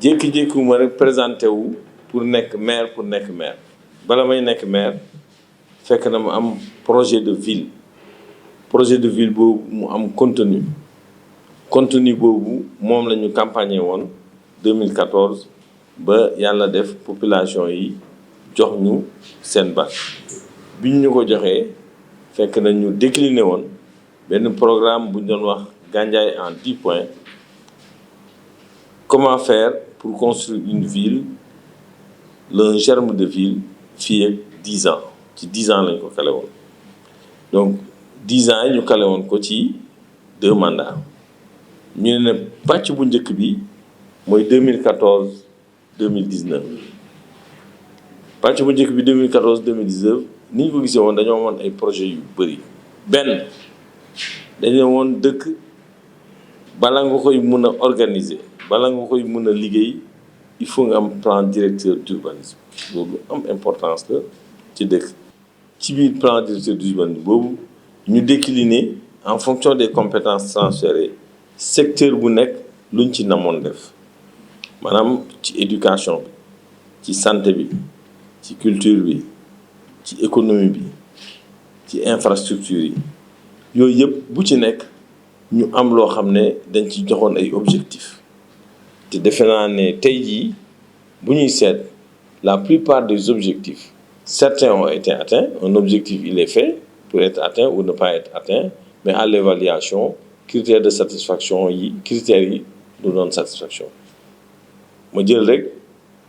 jékki-jékki ma rek présenté wu pour nekk maire bala may nekk maire fekk na ma am projet de ville boobu mu am contenu boobu moom la ñu campagné woon 2014 ba yàlla def population yi jox ñu seen baat bi ñu ko joxee fekk na ñu décliné woon benn programme bu ñu doon wax Gandiaye en 10 points. Comment faire pour construire une ville, un germe de ville fii ak 10 ans ci 10 ans lañ ko kale woon donc 10 ans yi ñu kale woon ko ci 2 mandats ñu ne pàcc bu njëkk bi mooy 2014 2019 pàcc bu njëkk bi 2014 2019 ni ñu ko gisee woon dañoo amoon ay projets yu bëri benn dañu woon dëkk bala nga koy mun a organiser bala nga koy mën a liggéey il faut nga am plan directeur d'urbanisme loolu am importance la ci dëkk ci biir plan directeur d'urbanisme boobu ñu décliner en fonction des compétences transférées secteur bu nekk luñ ci namoon def maanaam ci éducation bi ci santé bi ci culture bi ci économie bi ci infrastructure yi yooyu yëpp bu ci nekk ñu am loo xam ne dañ ci joxoon ay objectifs te defe naa ne tey jii bu ñuy seet la plupart des objectifs certains ont été atteints un objectif il est fait pour être atteint ou ne pas être atteint mais à l'évaluation critères de satisfaction yi critères yi du doon satisfaction ma jël rek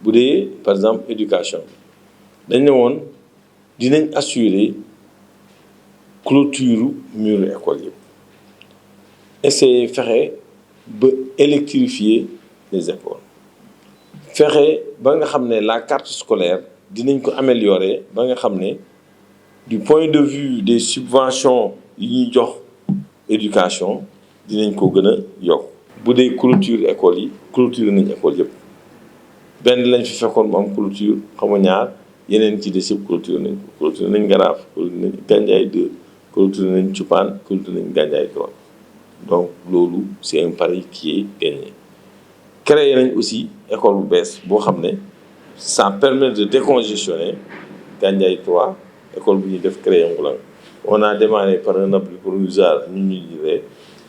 bu dee par exemple éducation dañ ne woon dinañ assurer clôture mur école yëpp essayer fexe ba électrifier les écoles fexe ba nga xam ne la carte scolaire dinañ ko améliorer ba nga xam ne du point de vue des subventions yi ñuy jox éducation dinañ ko gën a yokk bu dee clôture école yi clôture nañ école yëpp benn lañ fi fekkoon mu am clôture xam nga ñaar yeneen ci des yëpp clôture nañ ko clôture nañ Ngaraaf clôture nañ Gandiaye 2 clôture nañ Cupaan clôture nañ Gandiaye 3 donc loolu c'est un pari qui est gagné créé nañ aussi école bu bees boo xam ne ça permet de décongestionner Gandiaye 3 école bu ñuy def crayon blanc on a démarré par un abri provisoire ñu diree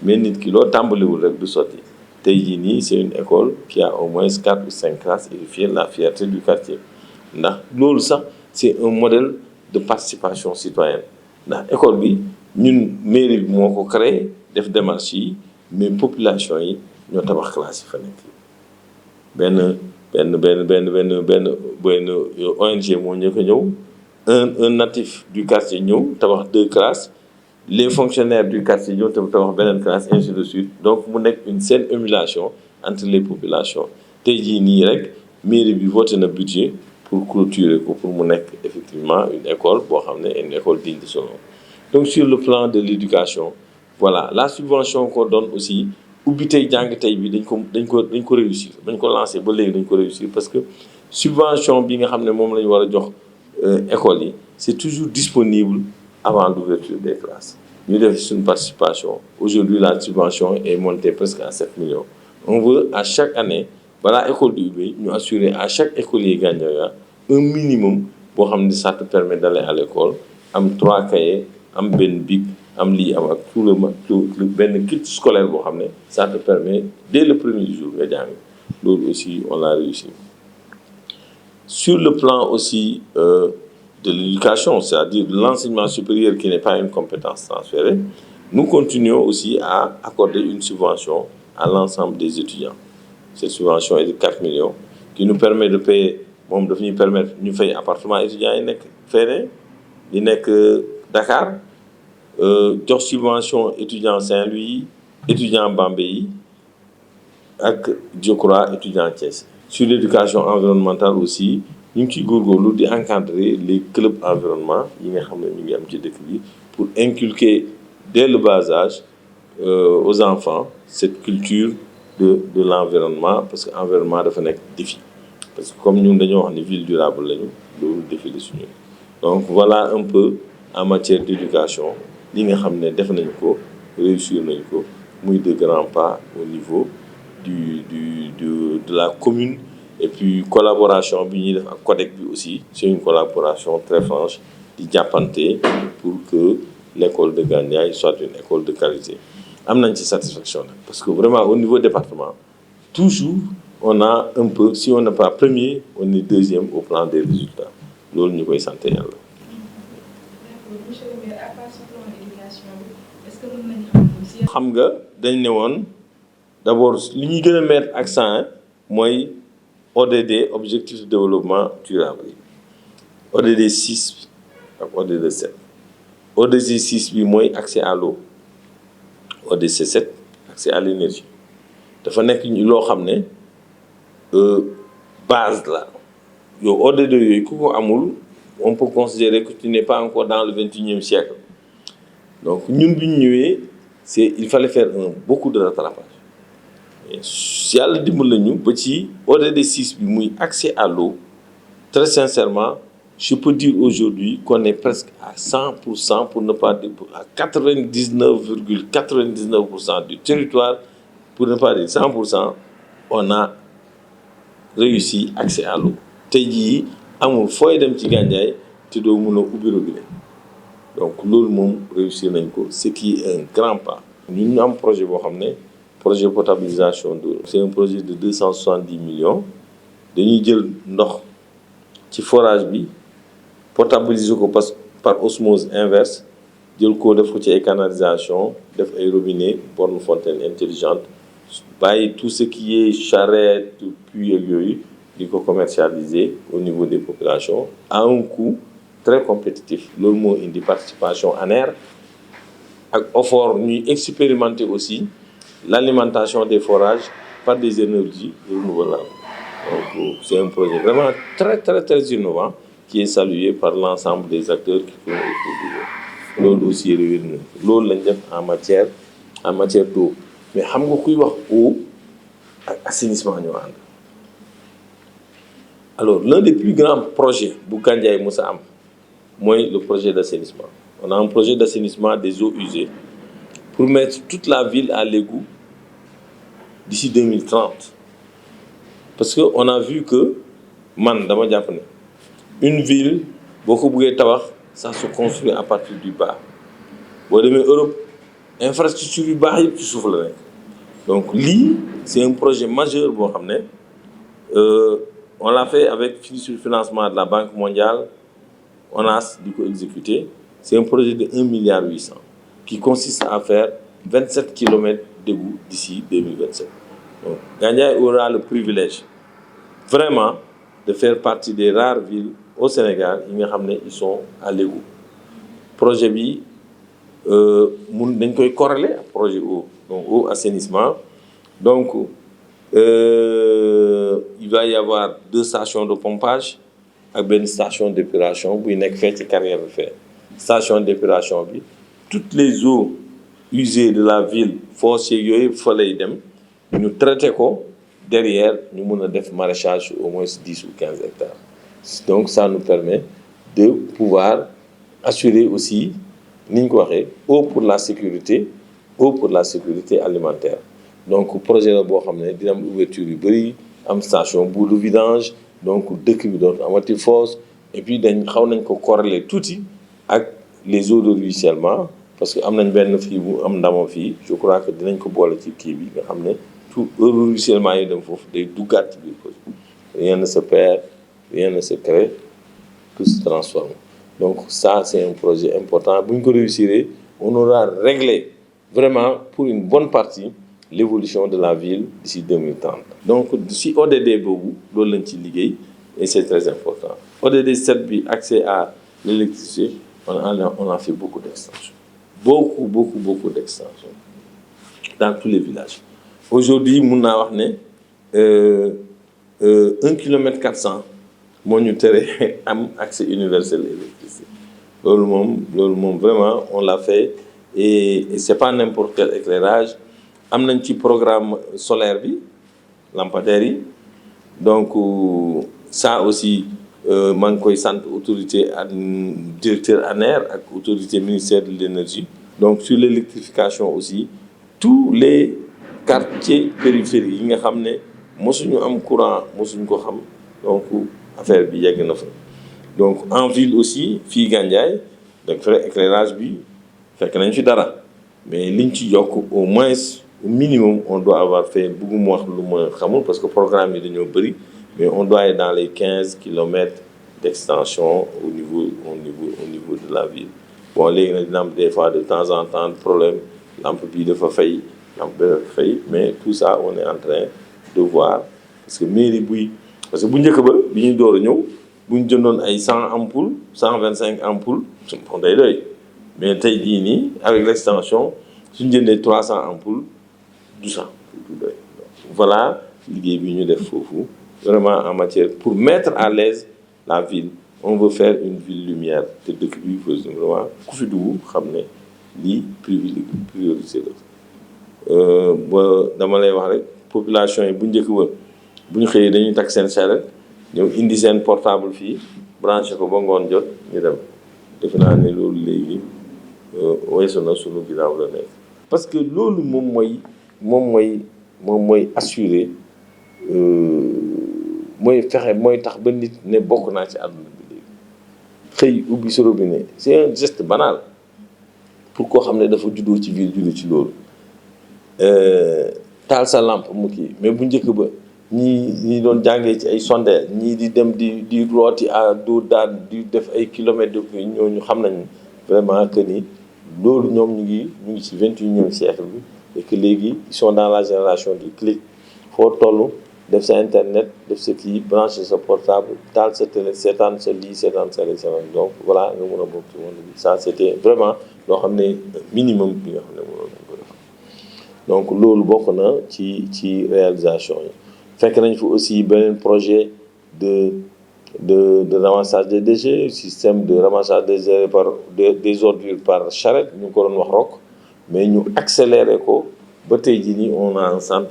mais nit ki loo tàmbaliwul rek du sotti tey jii nii c'est une école qui a au moins 4 ou 5 classes et la fierté du quartier ndax loolu sax c'est un modèle de participation citoyenne ndax école bi ñun mairie bi moo ko créé def démarche yi mais population yi ñoo tabax classe yi fa nekk benn ONG moo ñëw ko ñëw un natif du quartier ñëw tabax 2 classes les fonctionnaires du quartier ñëw tabax beneen classe ainsi de suite donc mu nekk une saine émulation entre les populations tey jii nii rek mairie bi voté na budget pour clôturer ko pour mu nekk effectivement une école boo xam ne une école digne de son nom donc sur le plan de l'éducation voilà la subvention qu'on donne aussi ubbi tey jàng tey bi dañ ko réussir dañ ko lancer ba léegi dañ ko réussir parce que subvention bi nga xam ne moom la ñu war a jox école yi c'est toujours disponible avant l'ouverture des classes ñu def suñu participation aujourd'hui la subvention est montée presque à 7 millions on veut à chaque année balaa école di ubbi ñu assurer à chaque écolier Gandiaye un minimum boo xam ne ça te permet d'aller à l'école am 3 cahiers am benn bic am lii am ak tout le benn kit scolaire boo xam ne ça te permet dès le premier jour nga jàng loolu aussi on l'a réussi sur le plan aussi de l'éducation c'est-à-dire de l'enseignement supérieur qui n'est pas une compétence transférée nous continuons aussi à accorder une subvention à l'ensemble des étudiants cette subvention est de 4 millions qui nous permet de payer moom daf ñuy permettre ñu fay appartement étudiants yi nekk feneen yi nekk Dakar jox subvention étudiant Saint-Louis étudiant Bambey yi ak je crois étudiant Thiès sur l'éducation environnementale aussi ñu ngi ciy góorgóorlu di encadrer les clubs environnement yi nga xam ne ñu ngi am ci dëkk bi pour inculquer dès le bas âge aux enfants cette culture de l'environnement parce que environnement dafa nekk défi parce que comme ñun dañoo wax ni ville durable lañu loolu défi la suñu donc voilà un peu en matière d'éducation li nga xam ne def nañ ko réussir nañ ko muy de grands pas au niveau de la commune et puis collaboration bi ñuy def ak CODEC bi aussi c'est une collaboration très franche di jàppante pour que l'école de Gandiaye soit une école de qualité am nañ ci satisfaction nag parce que vraiment au niveau département toujours on a un peu si on n'est pas premier on est deuxième au plan des résultats loolu ñu koy sant yàlla. xam nga dañ ne woon d'abord li ñuy gën a mettre accent mooy ODD objectif de développement durable ODD 6 ak ODD 7 ODD 6 bi mooy accès à l'eau ODD 7 accès à l'énergie dafa nekk loo xam ne base la yow ODD yooyu ku ko amul on peut considérer que tu n'es pas encore dans le 21e siècle donc ñun bi ñu ñëwee il fallait faire beaucoup de rattrapage si yàlla dimbal nañu ba ci ODD 6 bi muy accès à l'eau très sincèrement je peux dire aujourd'hui qu'on est presque à 100% pour ne pas dire à 99,99% du territoire pour ne pas dire 100% on a réussi accès à l'eau tey jii amul fooy dem ci Gandiaye te doo mën a ubbi robinet donc loolu moom réussir nañ ko ce qui est un grand pas. ñun ñu am projet boo xam ne projet potabilisation d'eau c'est un projet de 270 millions dañuy jël ndox ci forage bi potabiliser ko par osmose inverse jël ko def ko ci ay canalisation def ay robinet borne fontaine intelligente bàyyi tout ce qui est charrette puits ak yooyu di ko commercialiser au niveau des populations à un coût très compétitif loolu moo indi participation ANER ak OFOR ñuy expérimenter aussi l'alimentation des forages par des énergies renouvelables donc c'est un projet vraiment très très très innovant qui est salué par l'ensemble des acteurs qui font autour loolu aussi réussir na loolu lañ def en matière d'eau mais xam nga kuy wax eau ak assainissement ñoo ànd alors l'un des plus grands projets bu Gandiaye mos a am mooy le projet d'assainissement on a un projet d'assainissement des eaux usées pour mettre toute la ville à l'égout d'ici 2030 parce que on a vu que man dama jàpp ne une ville boo ko bëggee tabax ça se construit à partir du bas boo demee Europe infrastructure yu baax yëpp ci suuf la nekk donc lii c'est un projet majeur boo xam ne on l'a fait avec financement de la Banque mondiale ONAS di ko exécuter c'est un projet de 1,8 milliard qui consiste à faire 27 kilomètres d'égouts d'ici 2027 donc Gandiaye aura le privilège vraiment de faire partie des rares villes au Sénégal yi nga xam ne ils sont à l'égout projet bi dañ koy corréler ak projet eau donc eau assainissement donc il va y avoir 2 stations de pompage ak benn station d'épuration buy nekk fee ci carrière bi fee station d'épuration bi toutes les eaux usées de la ville fosse yooyu fa lay dem ñu traité ko derrière ñu mën a def maraîchage au moins 10 ou 15 hectares donc ça nous permet de pouvoir assurer aussi ni ñu ko waxee eau pour la sécurité alimentaire donc projet la boo xam ne dina am ouverture yu bëri am station boue de vidange donc dëkk bi doon amati fosse et puis xaw nañ ko corréler tuuti ak les eaux de ruissellement parce que am nañ benn fii bu am ndamo fii je crois que dinañ ko boole ci kii bi nga xam ne tout eau de ruissellement yi dem foofu day duggaat ci biir projet rien ne se perd rien ne se crée tout se transforme donc ça c'est un projet important bu ñu ko réussir on aura réglé vraiment pour une bonne partie l'évolution de la ville d'ici 2030 donc si ODD boobu loolu lañ ci liggéey et c'est très important ODD 7 bi accès à l'électricité on a fait beaucoup d'extensions beaucoup d'extensions dans tous les villages aujourd'hui mun naa wax ne 1,4 kilomètre moo ñu tere am accès universel à l'électricité loolu moom vraiment on l'a fait et c'est pas n'importe quel éclairage am nañ ci programme solaire bi lampadaires yi donc ça aussi maa ngi koy sant autorité directeur ANER ak autorité ministère de l'énergie donc sur l'électrification aussi tous les quartier périphérique yi nga xam ne mosuñu am courant mosuñ ko xam donc affaire bi yegg na fa donc en ville aussi fii Gandiaye donc frais éclairage bi fekk nañ fi dara mais liñ ci yokk au moins au minimum on doit avoir fait bëgguma wax lu ma xamul parce que programme yi dañoo bëri mais on doit être dans les 15 kilomètres d'extension au niveau de la ville bon léegi nag dina am des fois de temps en temps problème lampe bii dafa fay lampe bi dafa fay mais tout ça on est en train de voir parce que mairie parce que bu njëkk ba bi ñuy door a ñëw bu ñu jëndoon ay 100 ampoules 125 ampoules on day doy mais tey jii nii avec l'extension suñu jëndee 300 ampoules du doy voilà liggéey bi ñu def foofu vraiment en matière pour mettre à l'aise la ville on veut faire une ville lumière te dëkk bi vraiment ku fi dugg xam ne lii priorité la ba dama lay wax rek population yi bu njëkk ba bu ñu xëyee dañuy takk seen charrette ñëw indi seen portable fii branché ko ba ngoon jot ñu dem defe naa ne loolu léegi weesu na sunu ginnaaw la nekk parce que loolu moom mooy assurer mooy fexe mooy tax ba nit ne bokk naa ci àdduna bi léegi xëy ubbi sa robinet c'est un geste banal pour koo xam ne dafa juddoo ci biir juddoo ci loolu taal sa lampe mu kii mais bu njëkk ba ñii doon jàngee ci ay sondeel ñii di dem di rooti à dóor daan di def ay kilomètres de ñooñu xam nañ vraiment que ni loolu ñoom ñu ngi ci 21e siècle bi et que léegi ils sont dans la génération du clic foo toll def sa internet def sa kii brancher sa portable taal sa télé seetaan sa lii seetaan sa lii seetaan donc voilà nga mën a bokk ci monde bi ça c'était vraiment loo xam ne minimum bi nga xam ne mënoon nañ ko def donc loolu bokk na ci réalisation yi fekk nañ fi aussi beneen projet de ramassage des déchets système de ramassage des ordures par charrette ñu ngi ko doon wax ROC mais ñu accéléré ko ba tey jii nii on a un centre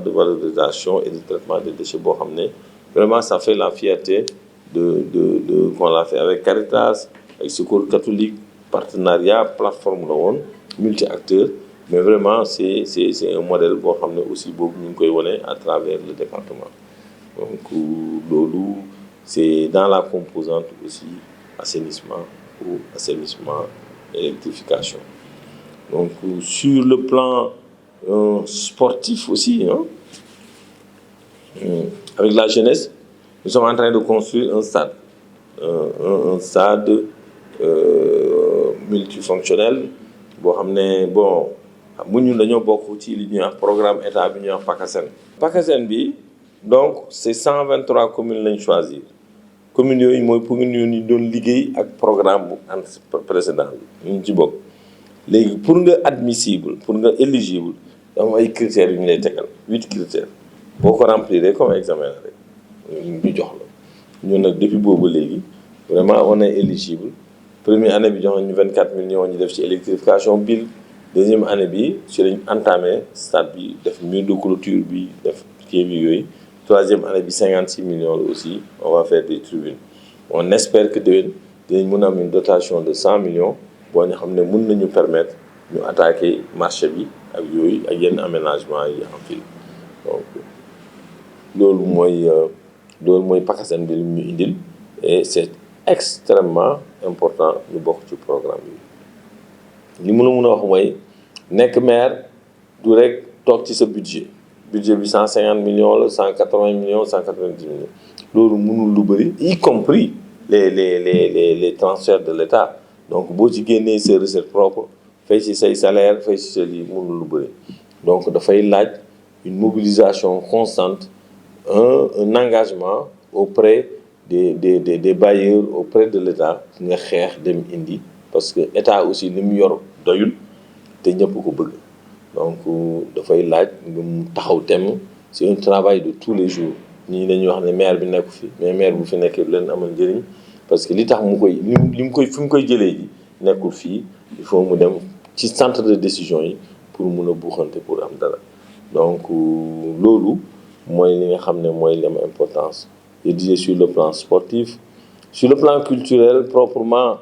de valorisation et de traitement des déchets boo xam ne vraiment ça fait la fierté de qu'on l'a fait avec Caritas avec Secours catholique partenariat plateforme la woon multi-acteurs mais vraiment c'est un modèle boo xam ne aussi boobu ñu ngi koy wane à travers le département donc loolu c'est dans la composante aussi assainissement électrification donc sur le plan sportif aussi avec la jeunesse nous sommes en train de construire un stade multifonctionnel boo xam ne bon mu ñun dañoo bokk ci li ñuy wax programme état bi ñuy wax PACASEN bi donc c'est 123 communes lañ choisir communes yooyu mooy communes ñu doon liggéey ak programme bu précédent bi ñu ci bokk léegi pour nga admissible pour nga éligible dama ay critères yu ñu lay tegal 8 critères boo ko remplir comme examen la rek ñu jox la ñun nag depuis boobu léegi vraiment on est éligible première année bi jox ñu 24 millions ñu def ci électrification ville deuxième année bi ci lañ entamé stade bi def mur de clôture bi def kii bi yooyu troisième année bi 56 millions la aussi on va faire des tribunes on espère que déwén dinañ mën a am une dotation de 100 millions boo ñu xam ne mën nañu permettre ñu attaquer marché bi ak yooyu ak yenn aménagement yi en ville donc loolu mooy PACASEN bi ñu indil et c'est extrêmement important ñu bokk ci programme bi li mën a wax mooy nekk maire du rek toog ci sa budget bi 150 millions la 180 millions 190 millions loolu mënul lu bëri y compris les transferts de l'État donc boo ci génnee ses recettes propres fay ci say salaire fay ci sa lii mënul lu bëri donc dafay laaj une mobilisation constante un engagement auprès des bailleurs auprès de l'État nga xeex dem indi parce que État aussi li mu yor doyul te ñëpp ko bëgg donc dafay laaj nga mu taxaw temm c'est un travail de tous les jours ñii dañuy wax ne maire bi nekku fi mais maire bu fi nekkee du leen amal njëriñ parce que li tax mu koy li mu koy fi mu koy jëlee ji nekkul fii il faut mu dem ci centre de décision yi pour mun a buuxante pour am dara donc loolu mooy li nga xam ne mooy li am importance je disais sur le plan sportif sur le plan culturel proprement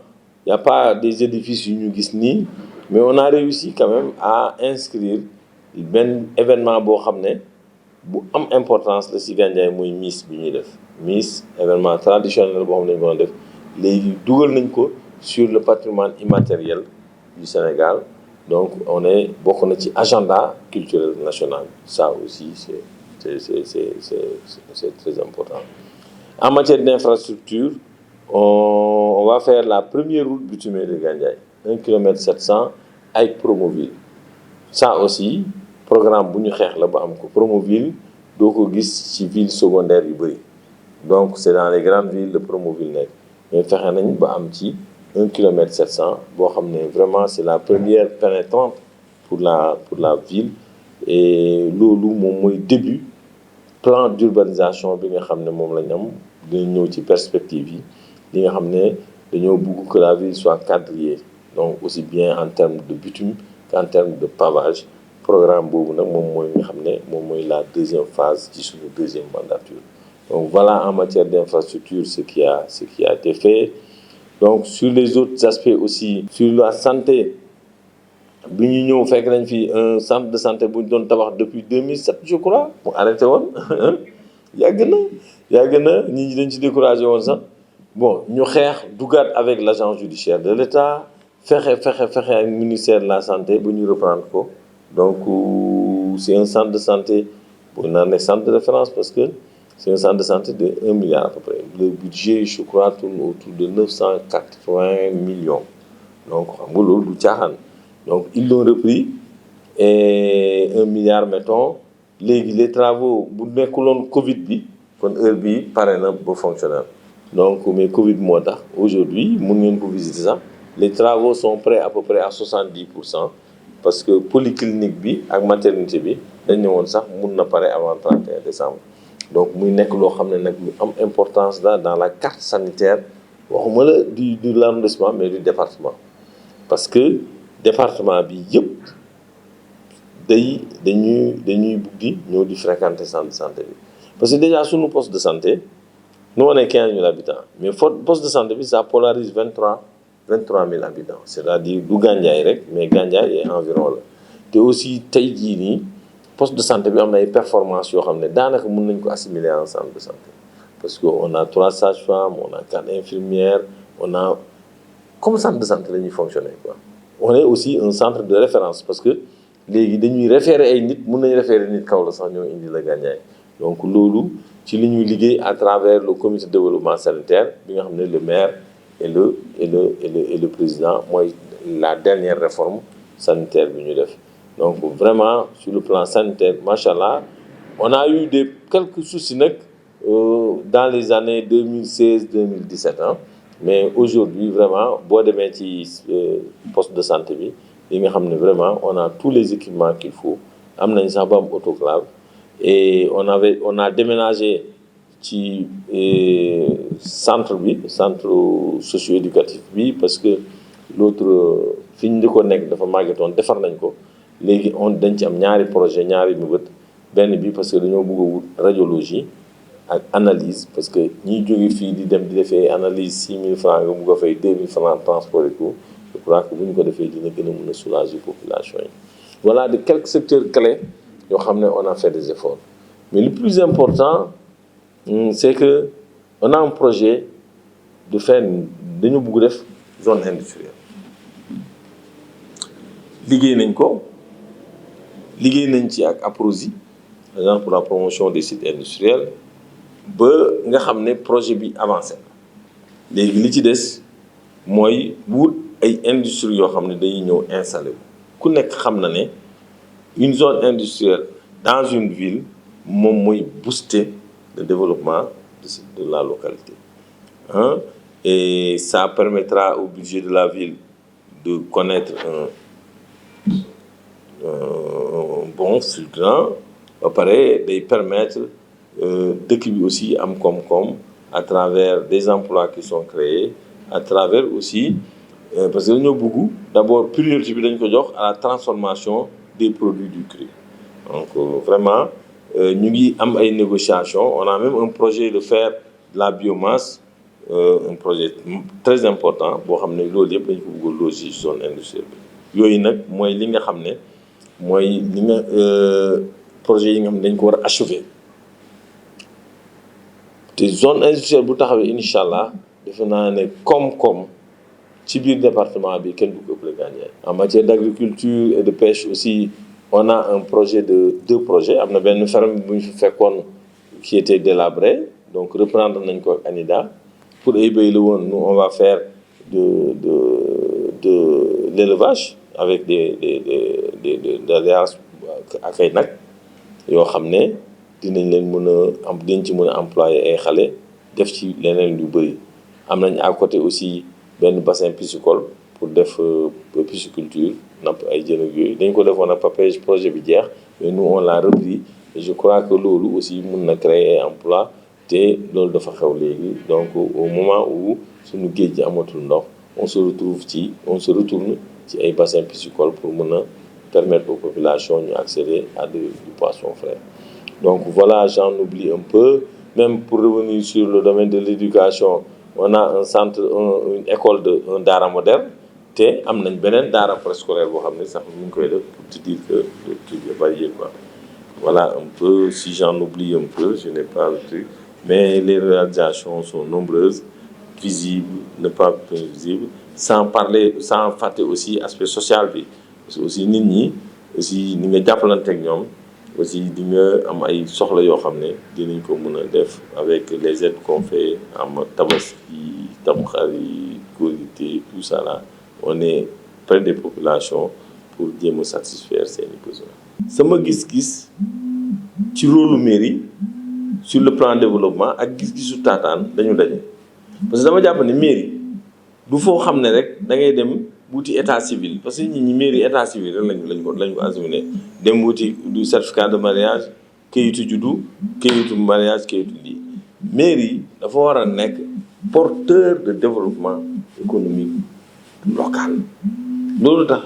il n'y a pas des édifices yu ñu gis nii mais on a réussi quand même à inscrire benn événement boo xam ne bu am importance la si Gandiaye muy Miss bi ñuy def Miss événement traditionnel boo xam ne dañu ko def léegi dugal nañ ko sur le patrimoine immatériel du Sénégal donc on est bokk na ci agenda culturel national ça aussi c'est très important. En matière d'infrastructure on va faire la première route bitumée de Gandiaye 1,7 km avec Promoville ça aussi programme bu ñu xeex la ba am ko Promoville doo ko gis ci ville secondaire yu bëri donc c'est dans les grandes villes de Promoville nekk mais fexe nañ ba am ci 1,7 km boo xam ne vraiment c'est la première pénétrante pour la ville et loolu moom mooy début plan d'urbanisation bi nga xam ne moom lañ am dina ñëw ci perspective yi li nga xam ne dañoo bëgg que la ville soit quadrillée donc aussi bien en termes de bitume qu'en termes de pavage programme boobu nag moom mooy nga xam ne moom mooy la deuxième phase ci suñu deuxième mandature donc voilà en matière d'infrastructure ce qui a été fait donc sur les autres aspects aussi sur la santé bi ñu ñëw fekk nañ fi un centre de santé bu ñu doon tabax depuis 2007 je crois mu arrêté woon yàgg na nit ñi dañ ci découragé woon sax bon ñu xeex dugaat avec l'agence judiciaire de l'État fexe ak ministère de la santé bu ñu reprendre ko donc c'est un centre de santé bu naan ne centre de référence parce que c'est un centre de santé de 1 milliard à peu près le budget je crois tourne autour de 980 millions donc xam nga loolu du caaxaan donc ils l'ont repris et 1 milliard mettons léegi les travaux bu nekkuloon Covid bi kon heure bi pare na ba fonctionnel donc mais Covid moo tax aujourd'hui mun ngeen ko visiter sax les travaux sont prêts à peu près à 70% parce que polyclinique bi ak maternité bi dañ ne woon sax mun na pare avant 31 décembre donc muy nekk loo xam ne nag lu am importance la dans la carte sanitaire waxuma la du l'arrondissement mais du département parce que département bi yëpp dañuy bugg ñëw di fréquenter centre de santé bi parce que déjà suñu poste de santé nous on est 15 000 habitants mais poste de santé bi ça polarise 23 000 habitants c'est-à-dire du Gandiaye rek mais Gandiaye et environ la te aussi tey jii nii poste de santé bi am na ay performances yoo xam ne daanaka mën nañ ko assimiler en centre de santé parce que on a 3 sages-femmes on a 4 infirmières on a comme centre de santé la ñuy fonctionner quoi on est aussi un centre de référence parce que léegi dañuy référer ay nit mën nañu référer nit kaw la sax ñoo indi la Gandiaye donc loolu ci li ñuy liggéey à travers le comité de développement sanitaire bi nga xam ne le maire et le président mooy la dernière réforme sanitaire bi ñu def donc vraiment sur le plan sanitaire machallah on a eu quelques soucis nag dans les années 2016-2017 mais aujourd'hui vraiment boo demee ci poste de santé bi yi nga xam ne vraiment on a tous les équipements qu'il faut am nañ sax ba am autoclave et on a déménagé ci centre socio-éducatif bi parce que l'autre fi ñu ko nekk dafa màggetoon defar nañ ko léegi dañ ci am ñaari projet ñaari mëbët benn bi parce que dañoo bëgg a wut radiologie ak analyse parce que ñiy jóge fii di dem di defee analyse 6 000 francs nga bëgg a fay 2 000 francs transport et tout je crois que bu ñu ko defee dina gën a mën a soulager population yi voilà de quelques secteurs clés yoo xam ne on a fait des efforts mais le plus important c'est que on a un projet de faire dañu bëgg def zone industrielle liggéey nañ ci ak APROSI agence pour la promotion des sites industriels ba nga xam ne projet bi avancé na léegi li ci des mooy wut ay industries yoo xam ne dañuy ñëw installé ku nekk xam na ne une zone industrielle dans une ville moom mooy booster le développement de la localité et ça permettra au budget de la ville de connaître un bon fulgurant ba pare day permettre dëkk bi aussi am koom-koom à travers des emplois qui sont créés à travers aussi parce que dañoo bëgg d'abord priorité bi dañ ko jox à la transformation des produits du cru donc vraiment ñu ngi am ay négociations on a même un projet de faire de la biomasse un projet très important boo xam ne loolu yëpp dañ ko bëgg a loger zone industrielle bi yooyu nag mooy li nga xam ne mooy li nga projet yi nga xam ne dañ ko war a achever te zone industrielle bu taxawee incha allah defe naa ne koom-koom ci biir département bi kenn du ko ëppale Gandiaye. En matière d'agriculture et de pêche aussi on a un projet de 2 projets am na benn ferme bu ñu fi fekkoon qui était délabré donc reprendre nañ ko ak ANIDA pour ay béy la woon nous on va faire de l'élevage avec des ak ay nag yoo xam ne dinañ leen mën a am dinañ ci mën a employer ay xale def ci leneen lu bëri. am nañ à côté aussi benn bassin piscicole pour def pisciculture napp ay jën ak yooyu dañ ko defoon ak papage projet bi jeex mais nous on l'a repris et je crois que loolu aussi mun na créer emploi te loolu dafa xew léegi donc au moment où suñu géej gi amatul ndox on se retourne ci ay bassins piscicoles pour mën a permettre aux populations ñu accéder à du poisson frais. Donc voilà, j'en oublie un peu. Même pour revenir sur le domaine de l'éducation, on a un centre, une école un daara moderne te am nañ beneen daara préscolaire boo xam ne sax ñu ngi koy def pour te dire que le truc est varié quoi. Voilà un peu, si j'en oublie un peu, je n'ai pas le truc, mais les réalisations sont nombreuses, visibles, ne pas visibles, sans fàtte aussi aspect social bi parce que aussi nit ñi aussi ni nga jàppalante ak ñoom aussi di nga am ay soxla yoo xam ne dinañ ko mën a def avec les aides qu'on fait am tabaski tamxarit Korité tout ça là on est près des populations pour jéem a satisfaire seeni besoins. sama gis-gis ci rôle mairie sur le plan développement ak gis-gisu taataan dañu daje parce que dama jàpp ne mairie du foo xam ne rek da ngay dem wuti état civil parce que ñi mairie état civil rek lañ ko assumer dem wuti du certificat de mariage kayitu juddu kayitu mariage kayitu lii mairie dafa war a nekk porteur de développement économique local. loolu tax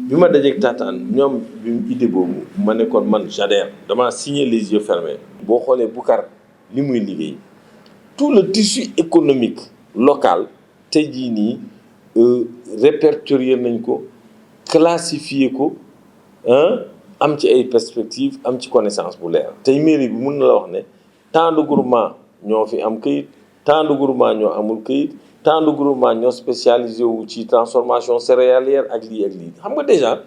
bi ma dajeeg taataan ñoom bi idée boobu ma ne kon man j'adhère dama signer les yeux fermés. boo xoolee Boucar li muy liggéey tout le tissu économique local tey jii nii répertorier nañ ko classifier ko am ci ay perspectives am ci connaissance bu leer. tey mairie bi mun na la wax ne tant de groupement ñoo fi am këyit tant de groupement ñoo amul këyit tant de groupement ñoo spécialisé wu ci transformation céréalière ak lii xam nga déjà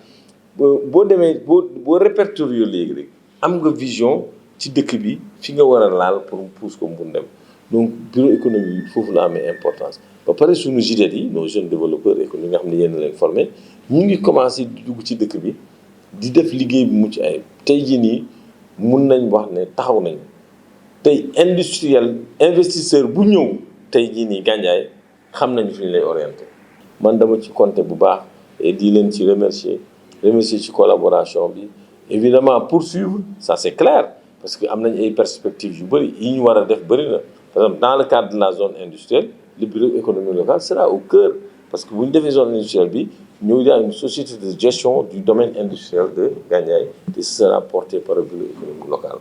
boo demee boo répertorier léegi rek am nga vision ci dëkk bi fi nga war a laal pour pousse ko mu dem donc bureau économique foofu la amee importance. ba pare suñu JDED yi nos jeunes développeurs économiques nga xam ne yéen leen formé ñu ngi commencé dugg ci dëkk bi di def liggéey bi mucc ayib tey jii nii mun nañ wax ne taxaw nañ tey investisseur bu ñëw tey jii nii Gandiaye xam nañu fi ñu lay orienté. man dama ci compter bu baax et di leen ci remercier ci collaboration bi évidemment poursuivre ça c'est clair parce que am nañ ay perspectives yu bëri yi ñu war a def bëri na par exemple dans le cadre de la zone industrielle le bureau économique local sera au cœur parce que bu ñu defee zone industrielle bi ñëw y a une société de gestion du domaine industriel de Gandiaye et ce sera porté par le bureau économique local.